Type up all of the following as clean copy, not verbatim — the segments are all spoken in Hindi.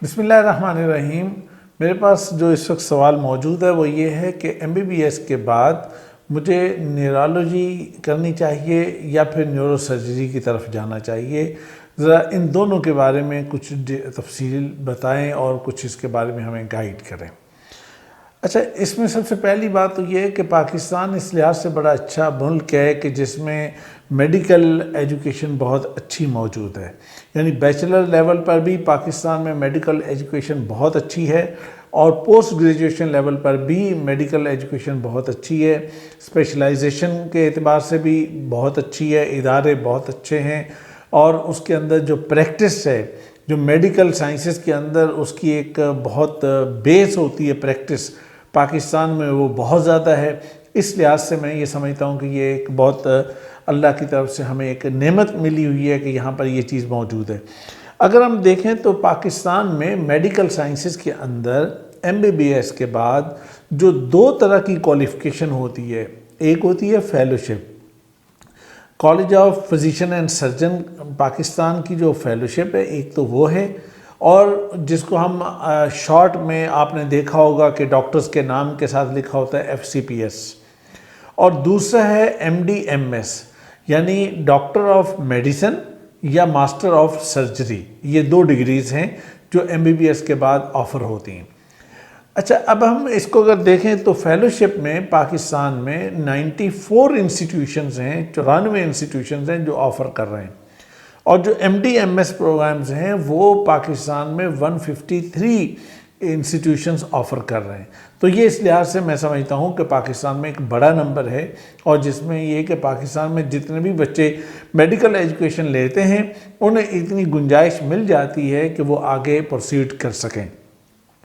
बिस्मिल्लाहिर्रहमानिर्रहीम। मेरे पास जो इस वक्त सवाल मौजूद है वो ये है कि एमबीबीएस के बाद मुझे न्यूरोलॉजी करनी चाहिए या फिर न्यूरो सर्जरी की तरफ जाना चाहिए। ज़रा इन दोनों के बारे में कुछ तफसील बताएं और कुछ इसके बारे में हमें गाइड करें। अच्छा, इसमें सबसे पहली बात तो ये है कि पाकिस्तान इस लिहाज से बड़ा अच्छा मुल्क है कि जिसमें मेडिकल एजुकेशन बहुत अच्छी मौजूद है। यानी बैचलर लेवल पर भी पाकिस्तान में मेडिकल एजुकेशन बहुत अच्छी है और पोस्ट ग्रेजुएशन लेवल पर भी मेडिकल एजुकेशन बहुत अच्छी है। स्पेशलाइजेशन के एतबार से भी बहुत अच्छी है, इदारे बहुत अच्छे हैं और उसके अंदर जो प्रैक्टिस है, जो मेडिकल साइंसेस के अंदर उसकी एक बहुत बेस होती है प्रैक्टिस, पाकिस्तान में वो बहुत ज़्यादा है। इस लिहाज से मैं ये समझता हूँ कि ये एक बहुत अल्लाह की तरफ से हमें एक नेमत मिली हुई है कि यहाँ पर ये चीज़ मौजूद है। अगर हम देखें तो पाकिस्तान में मेडिकल साइंसेस के अंदर एमबीबीएस के बाद जो दो तरह की क्वालिफ़िकेशन होती है, एक होती है fellowship. College of physician and surgeon Pakistan की जो फेलोशिप है, एक तो वो है और जिसको हम शॉर्ट में आपने देखा होगा कि डॉक्टर्स के नाम के साथ लिखा होता है FCPS, और दूसरा है MD-MS यानी डॉक्टर ऑफ मेडिसिन या मास्टर ऑफ सर्जरी। ये दो डिग्रीज़ हैं जो MBBS के बाद ऑफ़र होती हैं। अच्छा, अब हम इसको अगर देखें तो फेलोशिप में पाकिस्तान में 94 इंस्टीट्यूशंस हैं, 94 इंस्टीट्यूशंस हैं जो ऑफ़र कर रहे हैं, और जो MD-MS प्रोग्राम्स हैं वो पाकिस्तान में 153 इंस्टीट्यूशंस ऑफ़र कर रहे हैं। तो ये इस लिहाज से मैं समझता हूँ कि पाकिस्तान में एक बड़ा नंबर है और जिसमें ये कि पाकिस्तान में जितने भी बच्चे मेडिकल एजुकेशन लेते हैं उन्हें इतनी गुंजाइश मिल जाती है कि वो आगे प्रोसीड कर सकें।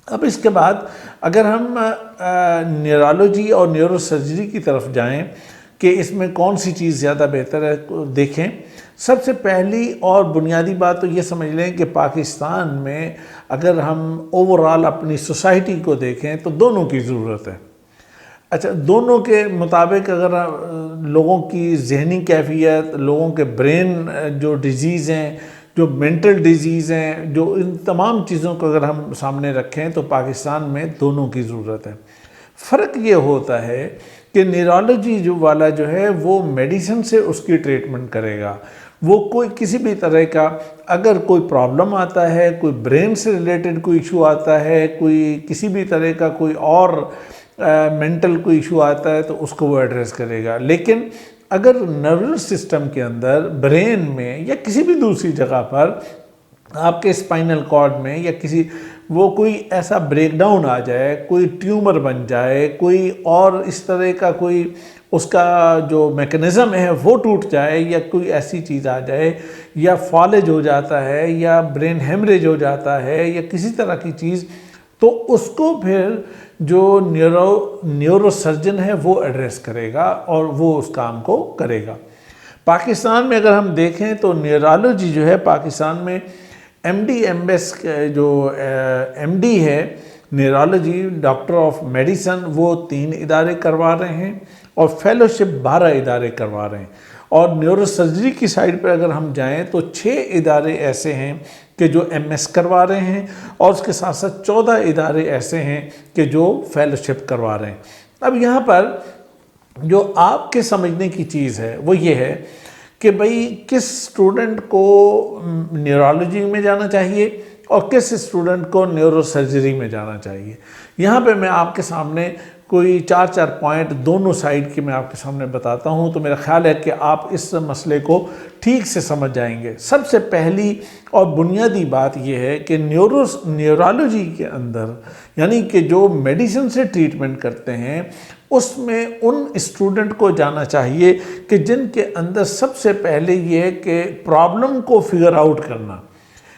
अब इसके बाद अगर हम न्यूरोलॉजी और न्यूरो सर्जरी की तरफ जाएं कि इसमें कौन सी चीज़ ज़्यादा बेहतर है, तो देखें सबसे पहली और बुनियादी बात तो ये समझ लें कि पाकिस्तान में अगर हम ओवरऑल अपनी सोसाइटी को देखें तो दोनों की ज़रूरत है। अच्छा, दोनों के मुताबिक अगर लोगों की जहनी कैफियत, लोगों के ब्रेन जो डिजीज़ हैं, जो मेंटल डिजीज़ हैं, जो इन तमाम चीज़ों को अगर हम सामने रखें तो पाकिस्तान में दोनों की ज़रूरत है। फ़र्क ये होता है कि न्यूरोलॉजी जो वाला जो है वो मेडिसिन से उसकी ट्रीटमेंट करेगा। वो कोई किसी भी तरह का अगर कोई प्रॉब्लम आता है, कोई ब्रेन से रिलेटेड कोई इशू आता है, कोई किसी भी तरह का कोई और मेंटल कोई इशू आता है तो उसको वो एड्रेस करेगा। लेकिन अगर नर्वस सिस्टम के अंदर, ब्रेन में या किसी भी दूसरी जगह पर, आपके स्पाइनल कॉर्ड में या किसी वो कोई ऐसा ब्रेकडाउन आ जाए, कोई ट्यूमर बन जाए, कोई और इस तरह का कोई उसका जो मैकेनिज़्म है वो टूट जाए या कोई ऐसी चीज़ आ जाए या फॉलेज हो जाता है या ब्रेन हेमरेज हो जाता है या किसी तरह की चीज़, तो उसको फिर जो न्यूरो सर्जन है वो एड्रेस करेगा और वो उस काम को करेगा। पाकिस्तान में अगर हम देखें तो न्यूरोलॉजी जो है पाकिस्तान में MD-MS जो MD है न्यूरोलॉजी, डॉक्टर ऑफ मेडिसिन, वो 3 इदारे करवा रहे हैं और फेलोशिप 12 इदारे करवा रहे हैं। और न्यूरो सर्जरी की साइड पर अगर हम जाएं तो 6 इदारे ऐसे हैं कि जो MS करवा रहे हैं और उसके साथ साथ 14 इदारे ऐसे हैं कि जो फेलोशिप करवा रहे हैं। अब यहाँ पर जो आपके समझने की चीज़ है वो ये है कि भाई किस स्टूडेंट को न्यूरोलॉजी में जाना चाहिए और किस स्टूडेंट को न्यूरो सर्जरी में जाना चाहिए। यहाँ पे मैं आपके सामने कोई 4 पॉइंट दोनों साइड के मैं आपके सामने बताता हूँ, तो मेरा ख्याल है कि आप इस मसले को ठीक से समझ जाएंगे। सबसे पहली और बुनियादी बात यह है कि न्यूरोलॉजी के अंदर यानी कि जो मेडिसिन से ट्रीटमेंट करते हैं उसमें उन स्टूडेंट को जाना चाहिए कि जिनके अंदर सबसे पहले ये है कि प्रॉब्लम को फिगर आउट करना,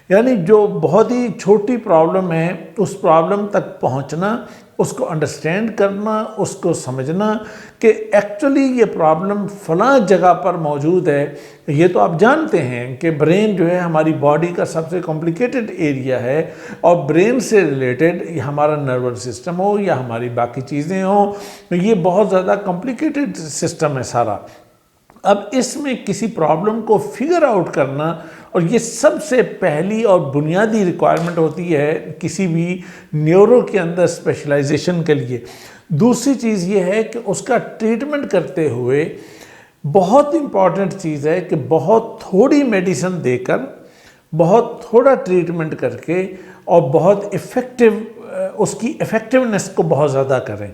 यानी जो बहुत ही छोटी प्रॉब्लम है उस प्रॉब्लम तक पहुंचना, उसको अंडरस्टैंड करना, उसको समझना कि एक्चुअली ये प्रॉब्लम फ़लाँ जगह पर मौजूद है। ये तो आप जानते हैं कि ब्रेन जो है हमारी बॉडी का सबसे कॉम्प्लिकेटेड एरिया है और ब्रेन से रिलेटेड हमारा नर्वस सिस्टम हो या हमारी बाकी चीज़ें हों, तो ये बहुत ज़्यादा कॉम्प्लिकेटेड सिस्टम है सारा। अब इसमें किसी प्रॉब्लम को फिगर आउट करना और ये सबसे पहली और बुनियादी रिक्वायरमेंट होती है किसी भी न्यूरो के अंदर स्पेशलाइजेशन के लिए। दूसरी चीज़ ये है कि उसका ट्रीटमेंट करते हुए बहुत इम्पॉर्टेंट चीज़ है कि बहुत थोड़ी मेडिसिन देकर, बहुत थोड़ा ट्रीटमेंट करके और बहुत उसकी इफ़ेक्टिवनेस को बहुत ज़्यादा करें।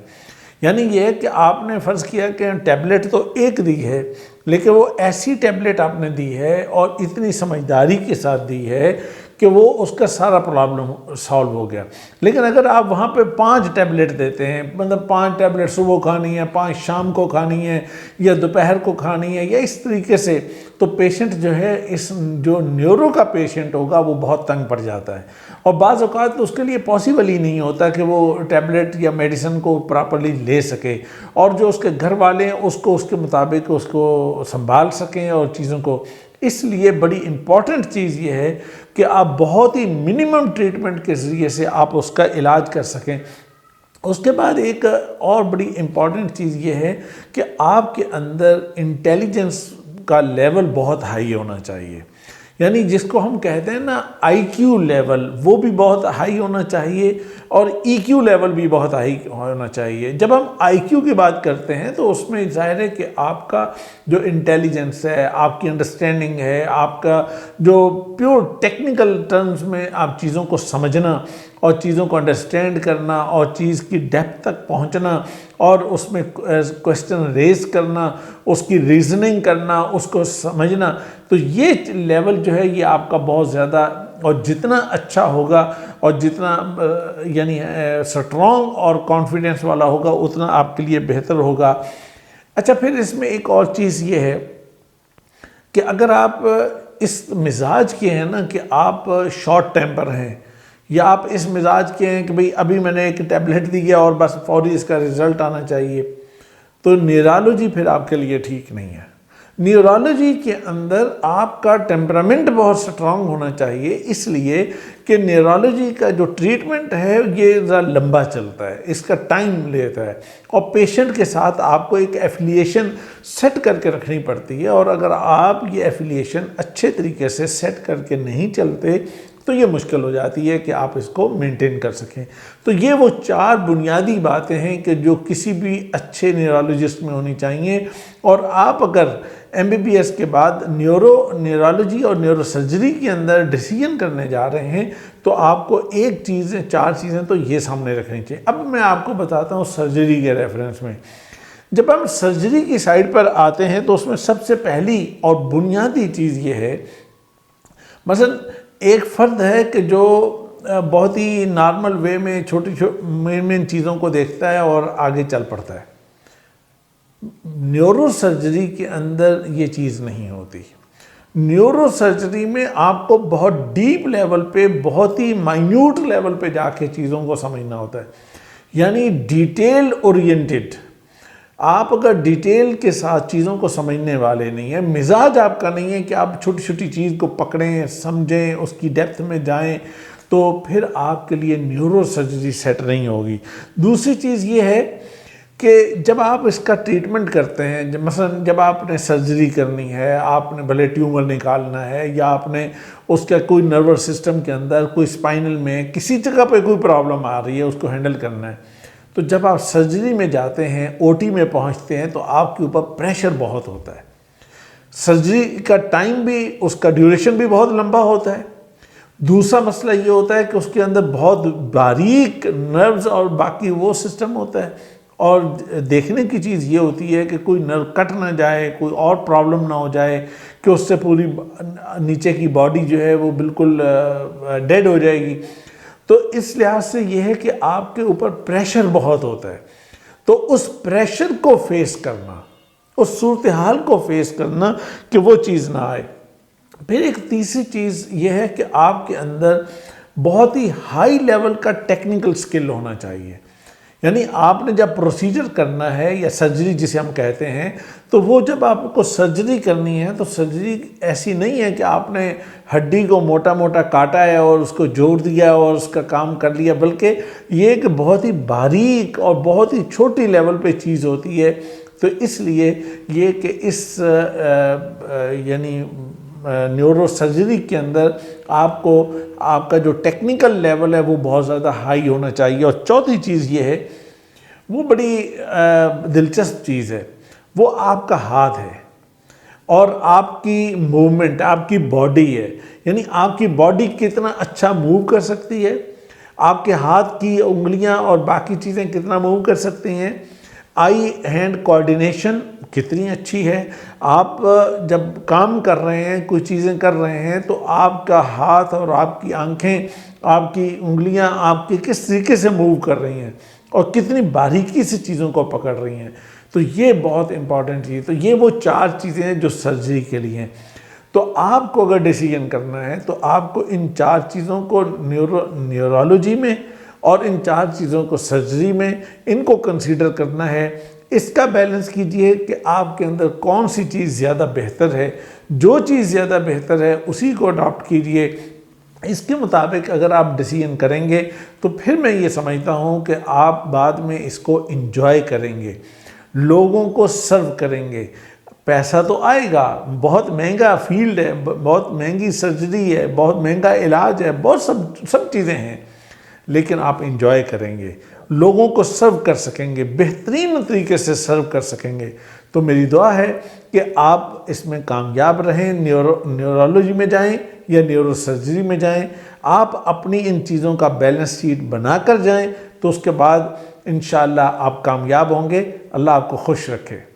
यानी ये है कि आपने फ़र्ज़ किया कि टैबलेट तो एक दी है, लेकिन वो ऐसी टैबलेट आपने दी है और इतनी समझदारी के साथ दी है कि वो उसका सारा प्रॉब्लम सॉल्व हो गया। लेकिन अगर आप वहाँ पे 5 टैबलेट देते हैं, मतलब 5 टैबलेट सुबह खानी है, 5 शाम को खानी है, या दोपहर को खानी है, या इस तरीके से, तो पेशेंट जो है, इस जो न्यूरो का पेशेंट होगा वो बहुत तंग पड़ जाता है। और बाज़ औक़ात तो उसके लिए पॉसिबल ही नहीं होता कि वो टैबलेट या मेडिसिन को प्रॉपर्ली ले सके, और जो उसके घर वाले हैं उसको उसके मुताबिक उसको संभाल सकें और चीज़ों को। इसलिए बड़ी इम्पॉर्टेंट चीज़ ये है कि आप बहुत ही मिनिमम ट्रीटमेंट के ज़रिए से आप उसका इलाज कर सकें। उसके बाद एक और बड़ी इम्पॉर्टेंट चीज़ ये है कि आपके अंदर इंटेलिजेंस का लेवल बहुत हाई होना चाहिए। यानी जिसको हम कहते हैं ना IQ लेवल, वो भी बहुत हाई होना चाहिए और EQ लेवल भी बहुत हाई होना चाहिए। जब हम IQ की बात करते हैं तो उसमें ज़ाहिर है कि आपका जो इंटेलिजेंस है, आपकी अंडरस्टैंडिंग है, आपका जो प्योर टेक्निकल टर्म्स में आप चीज़ों को समझना और चीज़ों को अंडरस्टैंड करना और चीज़ की डेप्थ तक पहुंचना और उसमें क्वेश्चन रेज करना, उसकी रीजनिंग करना, उसको समझना, तो ये लेवल जो है ये आपका बहुत ज़्यादा, और जितना अच्छा होगा और जितना यानी स्ट्रॉन्ग और कॉन्फिडेंस वाला होगा उतना आपके लिए बेहतर होगा। अच्छा, फिर इसमें एक और चीज़ ये है कि अगर आप इस मिजाज के हैं ना कि आप शॉर्ट टेम्पर हैं, या आप इस मिजाज के हैं कि भाई अभी मैंने एक टैबलेट दी है और बस फौरी इसका रिज़ल्ट आना चाहिए, तो न्यूरोलॉजी फिर आपके लिए ठीक नहीं है। न्यूरोलॉजी के अंदर आपका टेम्परामेंट बहुत स्ट्रांग होना चाहिए, इसलिए कि न्यूरोलॉजी का जो ट्रीटमेंट है ये ज़रा लंबा चलता है, इसका टाइम लेता है, और पेशेंट के साथ आपको एक एफिलिएशन सेट करके रखनी पड़ती है। और अगर आप ये एफिलिएशन अच्छे तरीके से सेट करके नहीं चलते तो ये मुश्किल हो जाती है कि आप इसको मेंटेन कर सकें। तो ये वो 4 बुनियादी बातें हैं कि जो किसी भी अच्छे न्यूरोलॉजिस्ट में होनी चाहिए। और आप अगर MBBS के बाद न्यूरोलॉजी और न्यूरोसर्जरी के अंदर डिसीजन करने जा रहे हैं तो आपको 4 चीज़ें तो ये सामने रखनी चाहिए। अब मैं आपको बताता हूँ सर्जरी के रेफरेंस में। जब हम सर्जरी की साइड पर आते हैं तो उसमें सबसे पहली और बुनियादी चीज़ ये है, मसलन एक फ़र्द है कि जो बहुत ही नॉर्मल वे में छोटी मेन चीज़ों को देखता है और आगे चल पड़ता है। न्यूरो सर्जरी के अंदर ये चीज़ नहीं होती। न्यूरो सर्जरी में आपको बहुत डीप लेवल पे, बहुत ही माइन्यूट लेवल पे जाके चीज़ों को समझना होता है, यानी डिटेल ओरिएंटेड। आप अगर डिटेल के साथ चीज़ों को समझने वाले नहीं हैं, मिजाज आपका नहीं है कि आप छोटी छोटी चीज़ को पकड़ें, समझें, उसकी डेप्थ में जाएं, तो फिर आपके लिए न्यूरो सर्जरी सेट नहीं होगी। दूसरी चीज़ ये है कि जब आप इसका ट्रीटमेंट करते हैं, मसलन जब आपने सर्जरी करनी है, आपने भले ट्यूमर निकालना है या आपने उसका कोई नर्वस सिस्टम के अंदर, कोई स्पाइनल में किसी जगह पे कोई प्रॉब्लम आ रही है, उसको हैंडल करना है, तो जब आप सर्जरी में जाते हैं, OT में पहुंचते हैं, तो आपके ऊपर प्रेशर बहुत होता है। सर्जरी का टाइम भी, उसका ड्यूरेशन भी बहुत लंबा होता है। दूसरा मसला ये होता है कि उसके अंदर बहुत बारीक नर्व्स और बाकी वो सिस्टम होता है, और देखने की चीज़ ये होती है कि कोई नर्व कट ना जाए, कोई और प्रॉब्लम ना हो जाए कि उससे पूरी नीचे की बॉडी जो है वो बिल्कुल डेड हो जाएगी। तो इस लिहाज से ये है कि आपके ऊपर प्रेशर बहुत होता है, तो उस प्रेशर को फेस करना, उस सूरत हाल को फेस करना कि वो चीज़ ना आए। फिर एक तीसरी चीज़ ये है कि आपके अंदर बहुत ही हाई लेवल का टेक्निकल स्किल होना चाहिए। यानी आपने जब प्रोसीजर करना है या सर्जरी जिसे हम कहते हैं, तो वो जब आपको सर्जरी करनी है तो सर्जरी ऐसी नहीं है कि आपने हड्डी को मोटा मोटा काटा है और उसको जोड़ दिया और उसका काम कर लिया, बल्कि ये एक बहुत ही बारीक और बहुत ही छोटी लेवल पे चीज़ होती है। तो इसलिए ये कि इस यानी न्यूरो सर्जरी के अंदर आपको आपका जो टेक्निकल लेवल है वो बहुत ज़्यादा हाई होना चाहिए। और चौथी चीज़ ये है, वो बड़ी दिलचस्प चीज़ है, वो आपका हाथ है और आपकी मूवमेंट, आपकी बॉडी है। यानी आपकी बॉडी कितना अच्छा मूव कर सकती है, आपके हाथ की उंगलियां और बाकी चीज़ें कितना मूव कर सकती हैं, आई हैंड कोऑर्डिनेशन कितनी अच्छी है। आप जब काम कर रहे हैं, कुछ चीज़ें कर रहे हैं, तो आपका हाथ और आपकी आंखें, आपकी उंगलियां आपकी किस तरीके से मूव कर रही हैं और कितनी बारीकी से चीज़ों को पकड़ रही हैं। तो ये बहुत इम्पॉर्टेंट चीज़। तो ये वो 4 चीज़ें हैं जो सर्जरी के लिए हैं। तो आपको अगर डिसीजन करना है तो आपको इन 4 चीज़ों को न्यूरोलॉजी में और इन 4 चीज़ों को सर्जरी में इनको कंसीडर करना है। इसका बैलेंस कीजिए कि आपके अंदर कौन सी चीज़ ज़्यादा बेहतर है। जो चीज़ ज़्यादा बेहतर है उसी को अडॉप्ट कीजिए। इसके मुताबिक अगर आप डिसीजन करेंगे तो फिर मैं ये समझता हूँ कि आप बाद में इसको इंजॉय करेंगे, लोगों को सर्व करेंगे। पैसा तो आएगा, बहुत महंगा फील्ड है, बहुत महंगी सर्जरी है, बहुत महंगा इलाज है, बहुत सब चीज़ें हैं, लेकिन आप इंजॉय करेंगे, लोगों को सर्व कर सकेंगे, बेहतरीन तरीके से सर्व कर सकेंगे। तो मेरी दुआ है कि आप इसमें कामयाब रहें, न्यूरोलॉजी में जाएं या न्यूरो सर्जरी में जाएं। आप अपनी इन चीज़ों का बैलेंस शीट बना कर जाएं, तो उसके बाद इंशाअल्लाह आप कामयाब होंगे। अल्लाह आपको खुश रखे।